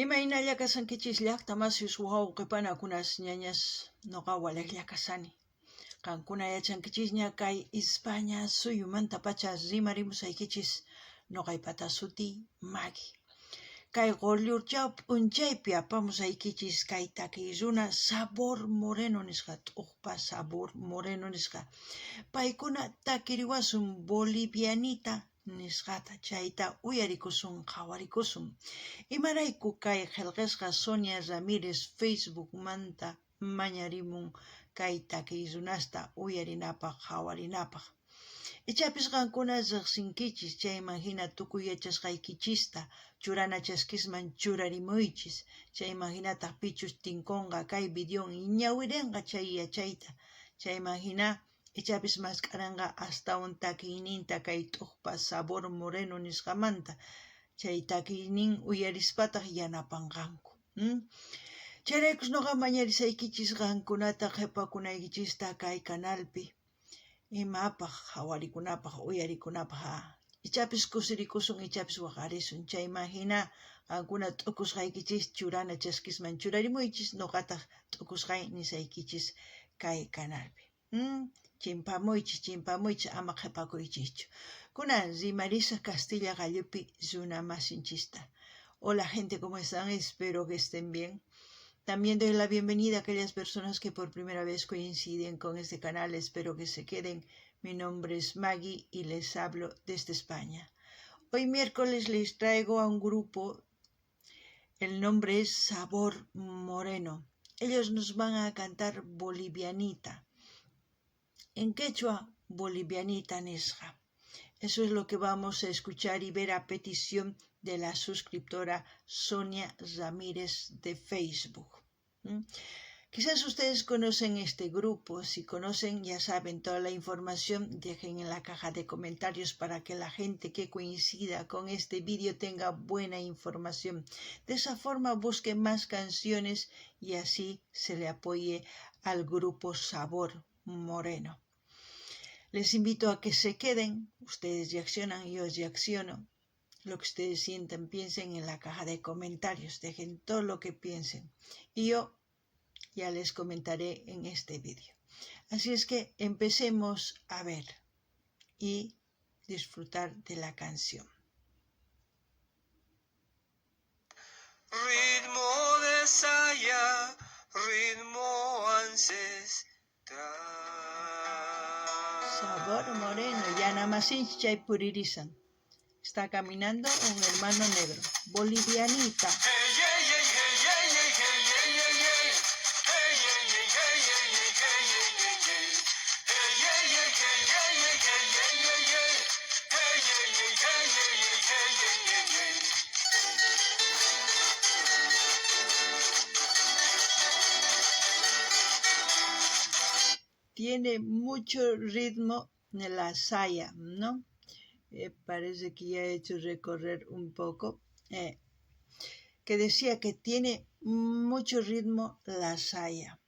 Imaynalla kasankichis llaqtamasius wawqipanakunas ñañas noqa walaqlla kasani. Qankuna yachankichisña kay España suyumanta pacha rimarimusaykichis noqaypata suti Maggie. Kay Q'ullurchawpi p'unchaypi apamusaykichis kay takiy runa Sabor Moreno nisqa, t'uqpa Sabor Moreno nisqa. Paykuna takiriwasun Bolivianita nisqata, chayta uyarikusun, qhawarikusun. Imarayku kay qillqisqa Sonia Ramírez Facebookmanta mañarimun kay takiy runasta uyarinapaq, qhawarinapaq. Ichapis qankuna riqsinkichis, chayman hina tukuy yachasqaykichista churana chaskisman churarimuychis, chayman hinataq pichus tinkunqa kay videon ñawirinqa chay yachayta, chayman hina ichapis mask'aranqa astawan takiyninta kay t'uqpa Sabor Moreno nisqamanta, chay takiynin uyarispataq yanapanqanku. Chayraykus noqa mañarisaykichis qankunata qhipakunaykichista kay kanalpi, imapaq qhawarikunapaq, uyarikunapaq. Ichapis kusirikusun, ichapis waqarisun. Chayman hina qankuna t'ukusqaykichis churana chaskisman churarimuychis, noqataq t'ukusqay nisaykichis kay kanalpi. Chimpamuychis, ama qhipakuychischu. Kunan rimarisa Castilla Gallupi runa masinchista. Hola gente, ¿cómo están? Espero que estén bien. También doy la bienvenida a aquellas personas que por primera vez coinciden con este canal. Espero que se queden. Mi nombre es Maggie y les hablo desde España. Hoy miércoles les traigo a un grupo. El nombre es Sabor Moreno. Ellos nos van a cantar Bolivianita. En quechua, Bolivianita Nesja. Eso es lo que vamos a escuchar y ver a petición de la suscriptora Sonia Ramírez de Facebook. Quizás ustedes conocen este grupo. Si conocen, ya saben, toda la información dejen en la caja de comentarios para que la gente que coincida con este vídeo tenga buena información. De esa forma busquen más canciones y así se le apoye al grupo Sabor Moreno. Les invito a que se queden. Ustedes reaccionan, yo reacciono. Lo que ustedes sientan, piensen en la caja de comentarios. Dejen todo lo que piensen. Y yo ya les comentaré en este vídeo. Así es que empecemos a ver y disfrutar de la canción. Ritmo de saya, ritmo ancestral. Sabor Moreno, Yanamasinchi Chaypuririsan. Está caminando un hermano negro. Bolivianita. Tiene mucho ritmo en la saya, ¿no? Parece que ya he hecho recorrer un poco. Que decía que tiene mucho ritmo la saya.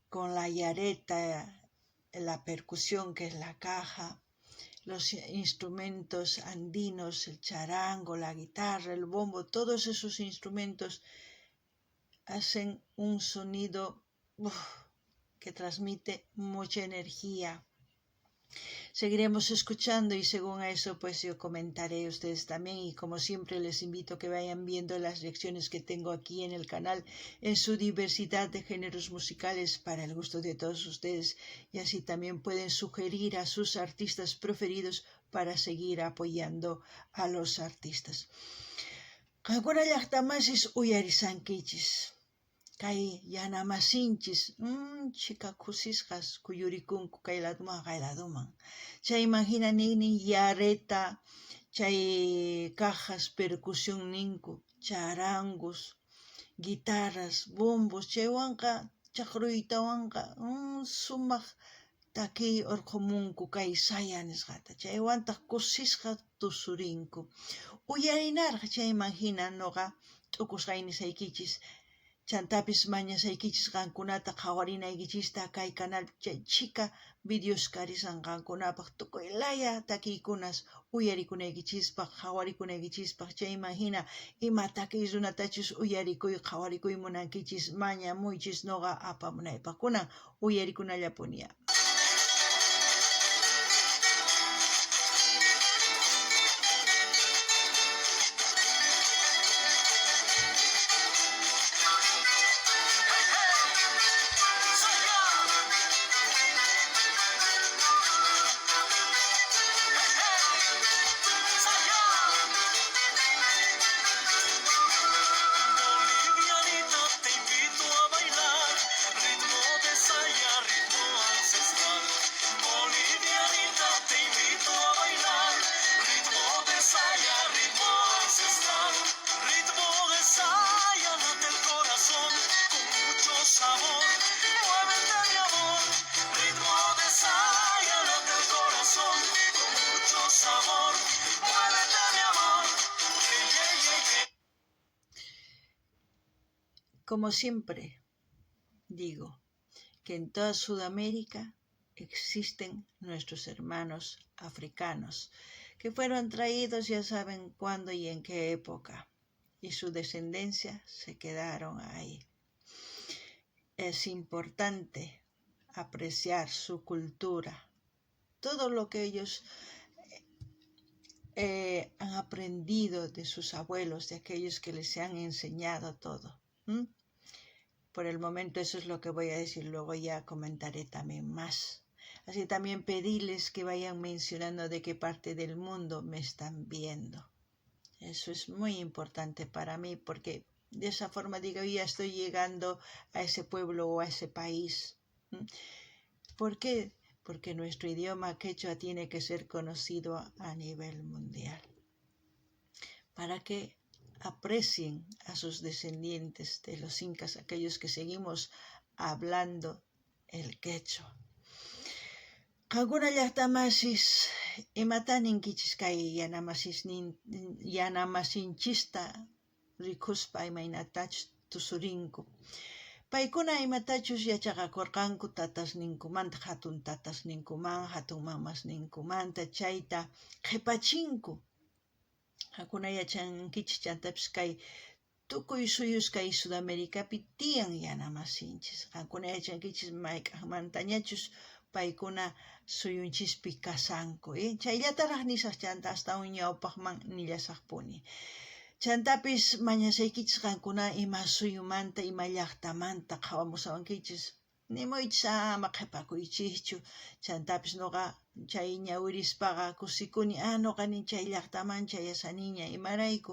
Con la yareta, la percusión que es la caja, los instrumentos andinos, el charango, la guitarra, el bombo, todos esos instrumentos hacen un sonido que transmite mucha energía. Seguiremos escuchando y según eso pues yo comentaré a ustedes también, y como siempre les invito a que vayan viendo las reacciones que tengo aquí en el canal en su diversidad de géneros musicales para el gusto de todos ustedes, y así también pueden sugerir a sus artistas preferidos para seguir apoyando a los artistas. Qankuna llaqtamasis uyarisankichis. Kay yanamasinchis, chica kusisqas kuyurikunku kay laduman. Chay imagina ninin yareta, chay cajas, percusión ninku, charangos, guitarras, bombos, chaywanqa, chaqruytawanqa, sumaq takiy urqumunku kay saya nisqata. Chaywantaq kusisqa tusurinku. Uyarinarqa chay imagina noqa t'ukusqay nisaykichis. Chantapis mañasaykichis qankunata qhawarinaykichista kay canal chaychika videos karisanqankunapaq tukuylaya takiykunas uyarikunaykichispaq qhawarikunaykichispak chayman hina ima takiy runatachus uyarikuy qhawarikuy munankichis mañamuychis noqa apamunaypaq kunan uyarikunallapunia. Como siempre digo, que en toda Sudamérica existen nuestros hermanos africanos, que fueron traídos ya saben cuándo y en qué época, y su descendencia se quedaron ahí. Es importante apreciar su cultura, todo lo que ellos han aprendido de sus abuelos, de aquellos que les han enseñado todo. Por el momento eso es lo que voy a decir, luego ya comentaré también más. Así también pedirles que vayan mencionando de qué parte del mundo me están viendo. Eso es muy importante para mí porque de esa forma digo, ya estoy llegando a ese pueblo o a ese país. ¿Por qué? Porque nuestro idioma quechua tiene que ser conocido a nivel mundial. Para que aprecien a sus descendientes de los incas, aquellos que seguimos hablando el quechua. Qankuna llaqtamasis imataninkichis kay yanamasinchista rikuspa imaynatachus tusurinku. Paykuna imatachus yachaqakurqanku tatasninkumanta, hatun tatasninkuman, hatun mamasninkumanta chayta qhipachinku. Hakuna yachankichis chantapis kay tukuy suyus kay Sudamericapi tiyan yanamasinchis. Hakuna yachankichis mayk'aqmantañachus paykuna suyunchispi kasanku. Chayllataraq nisaq chanta hasta ñawpaqman nillasaqpuni. Chantapis mañasaykichis qankuna ima suyumanta, ima llaqtamanta qhawamusawankichis. Nimuychis ama qhipakuychischu. Chantapis noqa chay ñawirispaqa kusikuni, noqani chay llaqtaman chayasaniña imarayku.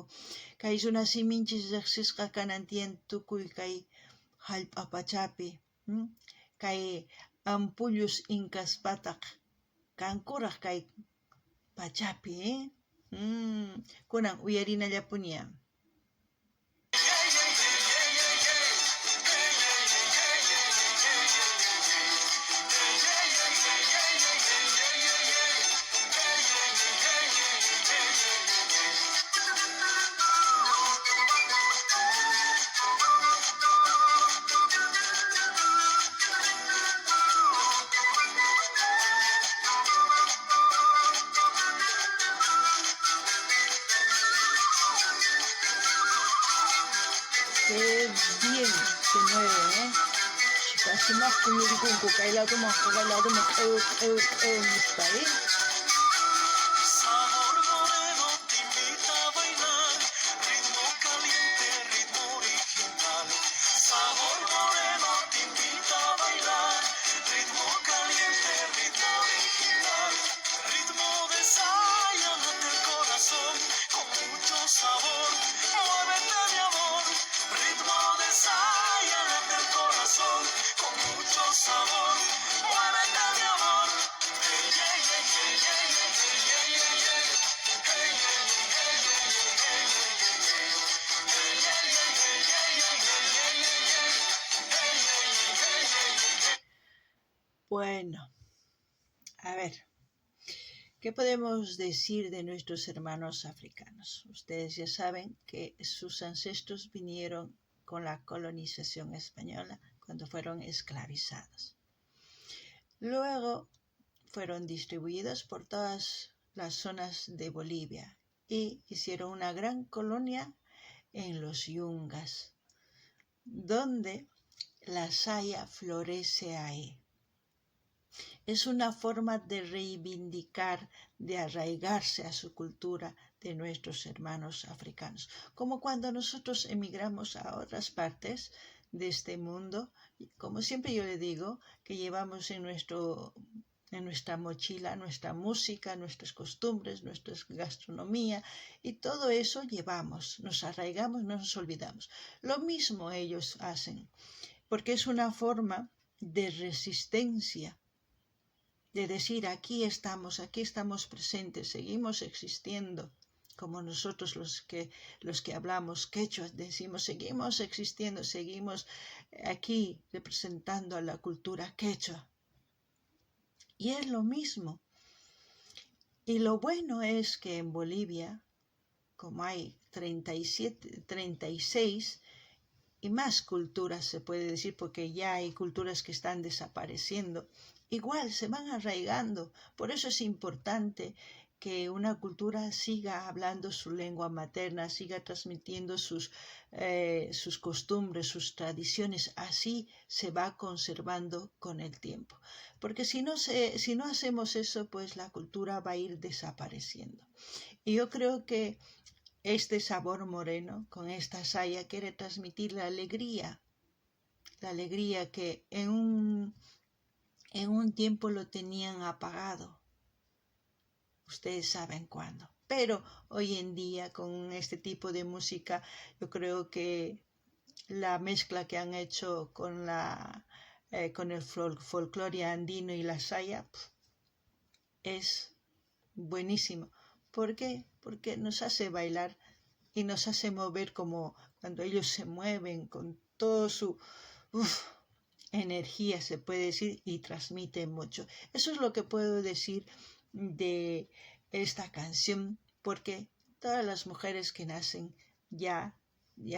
Kay runa siminchis riqsisqa kanantiyan tukuy kay hallp'a pachapi. Kay ampullus incaspataq kankuraq kay pachapi. Kunan uyarinallapunia. Qué bien se mueve, Casi más kuyurikunku kaylado está, Sabor moreno te invita a bailar, ritmo caliente, ritmo original. Sabor moreno te invita a bailar, ritmo caliente, ritmo original. Ritmo de saya, late el corazón con mucho sabor. Muévete mi amor, ritmo de saya, late el corazón con mucho sabor. Muévete mi amor. Hey, hey, hey, hey, hey, hey, hey, hey, hey, hey. Bueno, a ver, ¿qué podemos decir de nuestros hermanos africanos? Ustedes ya saben que sus ancestros vinieron con la colonización española cuando fueron esclavizados. Luego fueron distribuidos por todas las zonas de Bolivia y hicieron una gran colonia en los Yungas, donde la saya florece ahí. Es una forma de reivindicar, de arraigarse a su cultura de nuestros hermanos africanos. Como cuando nosotros emigramos a otras partes de este mundo, como siempre yo le digo, que llevamos en nuestra mochila nuestra música, nuestras costumbres, nuestra gastronomía, y todo eso llevamos, nos arraigamos, no nos olvidamos. Lo mismo ellos hacen, porque es una forma de resistencia, de decir aquí estamos presentes, seguimos existiendo, como nosotros los que hablamos quechua decimos, seguimos existiendo, seguimos aquí representando a la cultura quechua. Y es lo mismo. Y lo bueno es que en Bolivia, como hay 36 y más culturas, se puede decir, porque ya hay culturas que están desapareciendo, igual se van arraigando. Por eso es importante que una cultura siga hablando su lengua materna, siga transmitiendo sus costumbres, sus tradiciones. Así se va conservando con el tiempo. Porque si no hacemos eso, pues la cultura va a ir desapareciendo. Y yo creo que este sabor moreno con esta saya quiere transmitir la alegría que en un tiempo lo tenían apagado. Ustedes saben cuándo. Pero hoy en día con este tipo de música, yo creo que la mezcla que han hecho con el folclore andino y la saya es buenísimo. ¿Por qué? Porque nos hace bailar y nos hace mover como cuando ellos se mueven con toda su energía, se puede decir, y transmiten mucho. Eso es lo que puedo decir de esta canción, porque todas las mujeres que nacen ya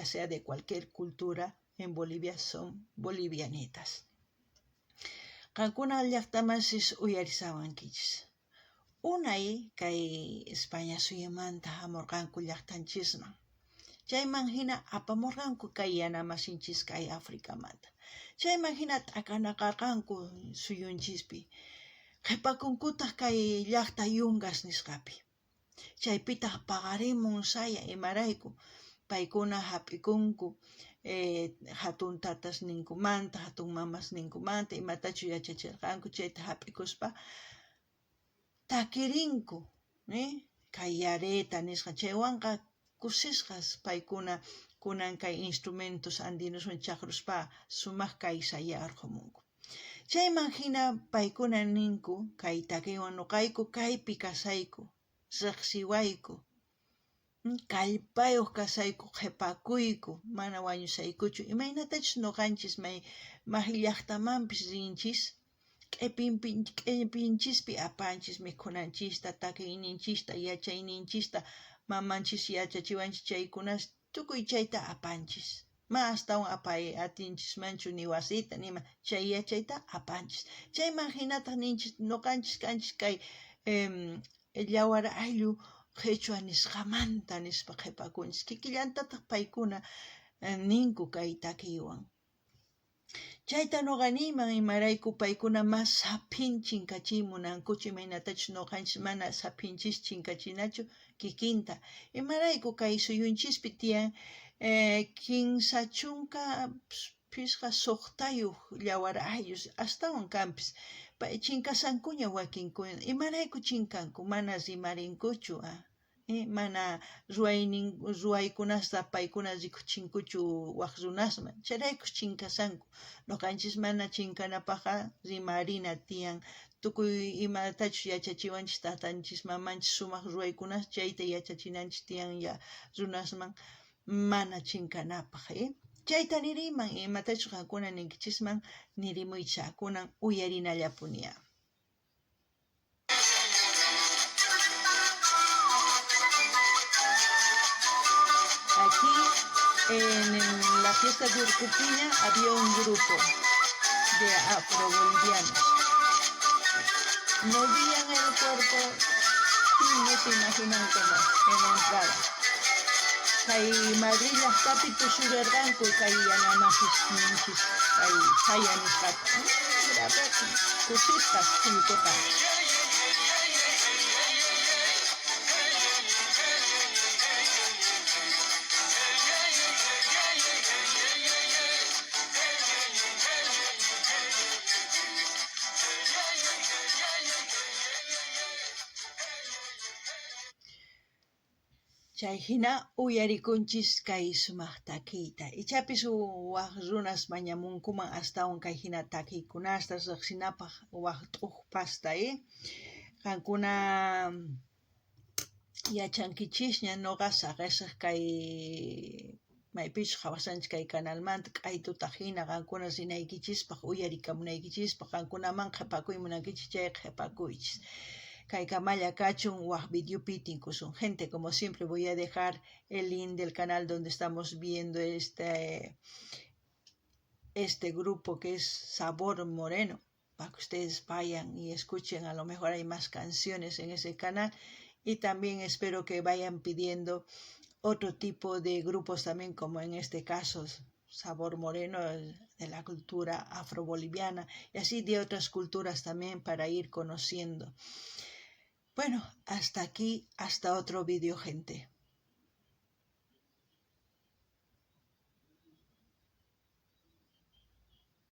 sea de cualquier cultura en Bolivia, son bolivianitas. Qankuna llaqtamansis uyarisawankichis. Unay kay España suyamanta hamurqanku llaqtanchisman. Chayman hina apamurqanku kay yanamasinchis kay Afrikamanta. Chayman hina t'akanaqarqanku suyunchispi. Qhipakunkutaq kay llaqta Yungas nisqapi. Chaypitaq paqarimun saya imarayku. Paykuna hap'ikunku hatun tatas ninkumanta, hatun mamas ninkumanta, imatachu yachachirqanku chayta hap'ikuspa takirinku, kay yareta nisqa. Chaywanqa kusisqas paykuna kunan kay instrumentos andinoswan chaqruspa sumaq kay saya arqhumunku. Chayman hina paykuna ninku kay takiwan nuqayku kaypi kasayku, riqsiwayku, kallpayuq kasayku, qhipakuyku, mana wañusaykuchu. Imaynatachus nuqanchis may llaqtamanpis rinchis, q'ipinchispi apanchis mikhunanchista, takiyninchista, yachayninchista, mamanchis yachachiwanchis chaykunas, tukuy chayta apanchis. Astawan atinchis ni wasita nima, chay yachayta apanchis. Chayman hinataq ninchis nuqanchis kanchis kay llawar ayllu qhichwa nisqamanta nispa qhipakunchis. Kikillantataq paykuna ninku kay takiywan. Chayta nuqa niyman imarayku paykuna mas sapin chinkachiy munankuchu, imaynatachus nuqanchis mana sapinchis chinkachinachu kikinta. Imarayku kay suyunchispi tiyan kinsa chunka pisqa suqtayuq llawar ayllus, astawan kanpis. Chinkasankuña wakinkuna. Imarayku chinkanku, mana rimarinkuchu, mana ruwaykunasta paykuna rikuchinkuchu waq runasman. Chayraykus chinkasanku. Nuqanchis mana chinkanapaqqa rimarina tiyan. Tukuy imatachus yachachiwanchis tatanchis, mamanchis sumaq ruwaykunas, chayta yachachinanchis tiyan ya runasman mana chinkanapaq. Chayta niriman, imatachus qankuna ninkichisman nirimuycha, kunan uyarinallapuniya. Aquí en la fiesta de Urcupiña había un grupo de afrobolivianos. Movían el cuerpo y no se imaginan cómo en la entrada. Kay Madrid las tapitos sugarranco y kay anamasis minchis kay sayaniskat. Grave cositas cincotas. Chayhina uyarikunchis kay sumaq takiyta. Ichapis waq runas mañamunkuman astawan kayhina takiykunasta riqsinapaq waq t'uqpasta qankuna yachankichisña nuqa saqisiq kay maypichus qawasanchis kay canalmanta q'aytuta hina qankuna rinaykichispa uyarikamunaykichispaq qankunaman qhipakuyta munankichis chay qhipakuychis. Kay kamalla kachun waq videopi tinkusun. Gente, como siempre voy a dejar el link del canal donde estamos viendo este grupo que es Sabor Moreno, para que ustedes vayan y escuchen, a lo mejor hay más canciones en ese canal, y también espero que vayan pidiendo otro tipo de grupos también, como en este caso Sabor Moreno, de la cultura afroboliviana, y así de otras culturas también para ir conociendo. Bueno, hasta aquí, hasta otro vídeo, gente.